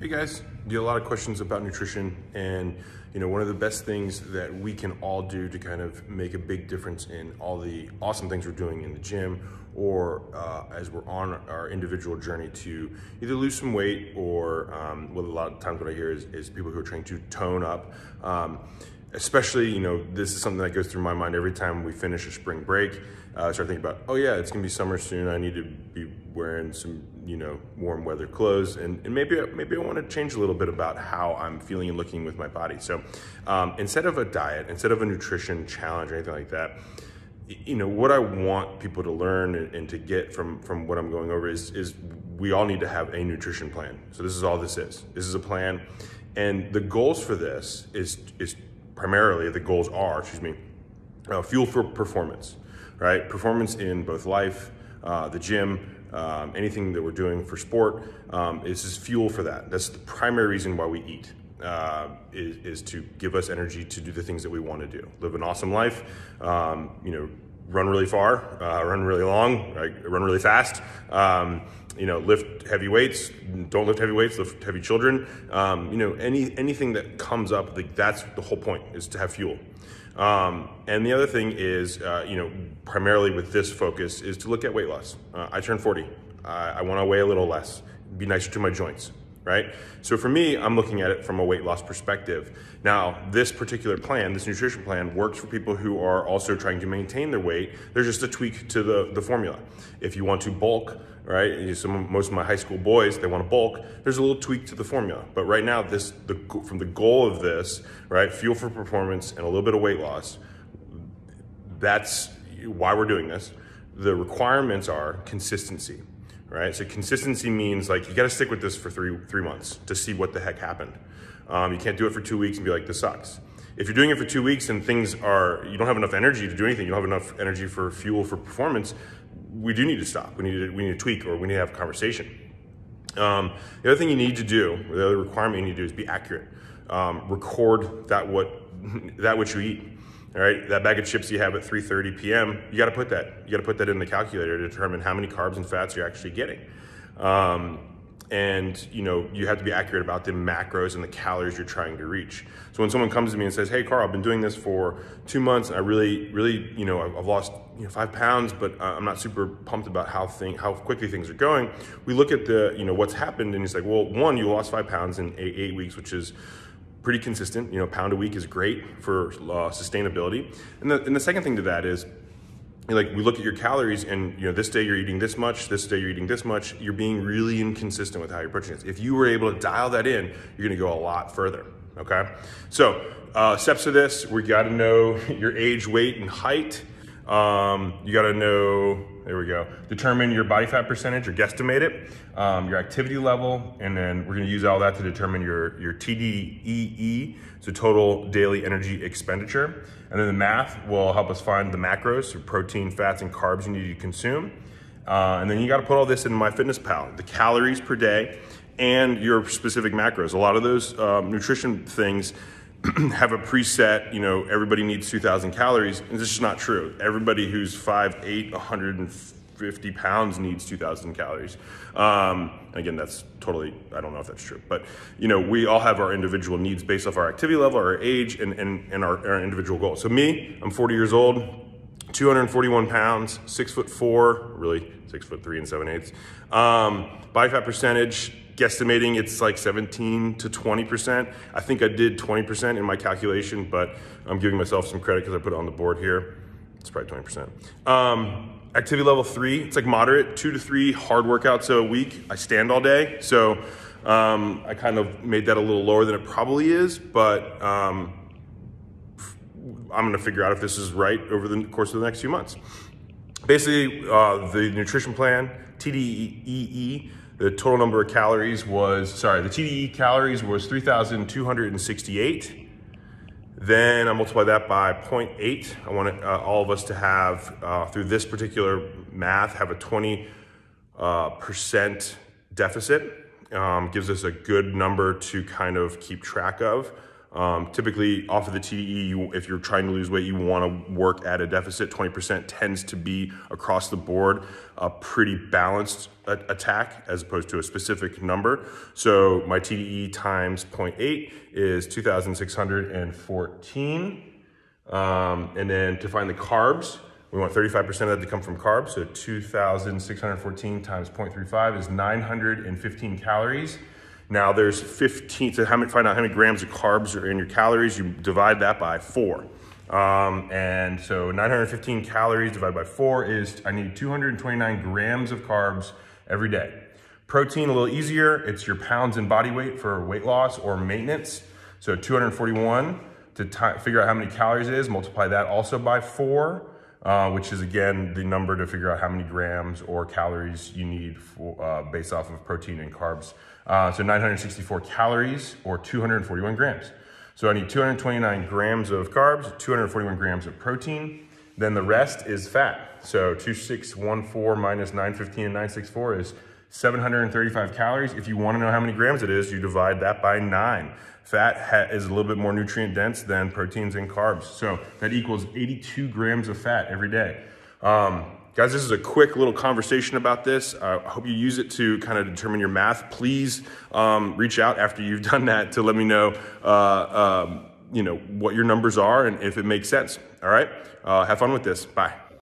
Hey guys, get a lot of questions about nutrition, and one of the best things that we can all do to kind of make a big difference in all the awesome things we're doing in the gym or as we're on our individual journey to either lose some weight or what a lot of times what I hear is people who are trying to tone up. Especially, this is something that goes through my mind every time we finish a spring break. I start thinking about, oh yeah, it's gonna be summer soon. I need to be wearing some, warm weather clothes, and maybe I want to change a little bit about how I'm feeling and looking with my body. So instead of a diet, instead of a nutrition challenge or anything like that, what I want people to learn and to get from what I'm going over is we all need to have a nutrition plan. So this is all this is. This is a plan, and the goals for this is primarily, the goals are, fuel for performance, right? Performance in both life, the gym, anything that we're doing for sport, this is fuel for that. That's the primary reason why we eat, is to give us energy to do the things that we want to do. Live an awesome life, run really far, run really long, right? Run really fast, lift heavy weights, don't lift heavy weights, lift heavy children, anything that comes up, that's the whole point, is to have fuel. And the other thing is, primarily with this focus, is to look at weight loss. I turned 40. I want to weigh a little less, be nicer to my joints, right? So for me, I'm looking at it from a weight loss perspective. Now, this particular plan, this nutrition plan, works for people who are also trying to maintain their weight. There's just a tweak to the formula. If you want to bulk, right? Most of my high school boys, they want to bulk. There's a little tweak to the formula. But right now, from the goal of this, right, fuel for performance and a little bit of weight loss, that's why we're doing this. The requirements are consistency, right? So consistency means you got to stick with this for three months to see what the heck happened. You can't do it for 2 weeks and be like, this sucks. If you're doing it for 2 weeks and you don't have enough energy to do anything, you don't have enough energy for fuel for performance, we do need to stop. We need to tweak, or we need to have a conversation. The other thing you need to do, the other requirement you need to do, is be accurate. Record that what you eat. All right, that bag of chips you have at 3:30 p.m., you got to put that in the calculator to determine how many carbs and fats you're actually getting. And you have to be accurate about the macros and the calories you're trying to reach. So when someone comes to me and says, hey Carl, I've been doing this for 2 months, and I really, I've lost 5 pounds, but I'm not super pumped about how quickly things are going. We look at what's happened, and it's like, well, one, you lost 5 pounds in 8 weeks, which is pretty consistent. A pound a week is great for sustainability. And the second thing to that is, we look at your calories, and this day you're eating this much, this day you're eating this much. You're being really inconsistent with how your protein is. If you were able to dial that in, you're gonna go a lot further, okay? So steps to this, we gotta know your age, weight, and height. You gotta know, there we go, determine your body fat percentage, or guesstimate it, your activity level, and then we're gonna use all that to determine your TDEE, so total daily energy expenditure. And then the math will help us find the macros, so protein, fats, and carbs you need to consume. And then you gotta put all this in MyFitnessPal, the calories per day and your specific macros. A lot of those nutrition things have a preset, everybody needs 2,000 calories, and this is just not true. Everybody who's 5'8", 150 pounds needs 2,000 calories. Again, that's totally, I don't know if that's true, but we all have our individual needs based off our activity level, our age, and our individual goals. So me, I'm 40 years old, 241 pounds, 6'4", really 6'3" and 7/8". Body fat percentage, guesstimating it's like 17 to 20%. I think I did 20% in my calculation, but I'm giving myself some credit because I put it on the board here. It's probably 20%. Activity level 3, it's like moderate, 2 to 3 hard workouts a week. I stand all day, so I kind of made that a little lower than it probably is, but I'm gonna figure out if this is right over the course of the next few months. Basically, the nutrition plan, TDEE, the total number of calories was, the TDEE calories was 3,268. Then I multiply that by 0.8. I want all of us to have, through this particular math, have a 20% deficit. Gives us a good number to kind of keep track of. Typically off of the TDE, if you're trying to lose weight, you want to work at a deficit. 20% tends to be across the board a pretty balanced attack as opposed to a specific number. So my TDE times 0.8 is 2,614. And then to find the carbs, we want 35% of that to come from carbs. So 2,614 times 0.35 is 915 calories. Now there's 15, to find out how many grams of carbs are in your calories, you divide that by 4. And so 915 calories divided by 4 is, I need 229 grams of carbs every day. Protein, a little easier. It's your pounds in body weight for weight loss or maintenance. So 241 to figure out how many calories it is, multiply that also by 4. Which is again the number to figure out how many grams or calories you need for, based off of protein and carbs. So 964 calories or 241 grams. So I need 229 grams of carbs, 241 grams of protein. Then the rest is fat. So 2614 minus 915 and 964 is 735 calories. If you want to know how many grams it is, you divide that by 9. Fat is a little bit more nutrient dense than proteins and carbs. So that equals 82 grams of fat every day. Guys, this is a quick little conversation about this. I hope you use it to kind of determine your math. Please reach out after you've done that to let me know, what your numbers are and if it makes sense. All right, have fun with this. Bye.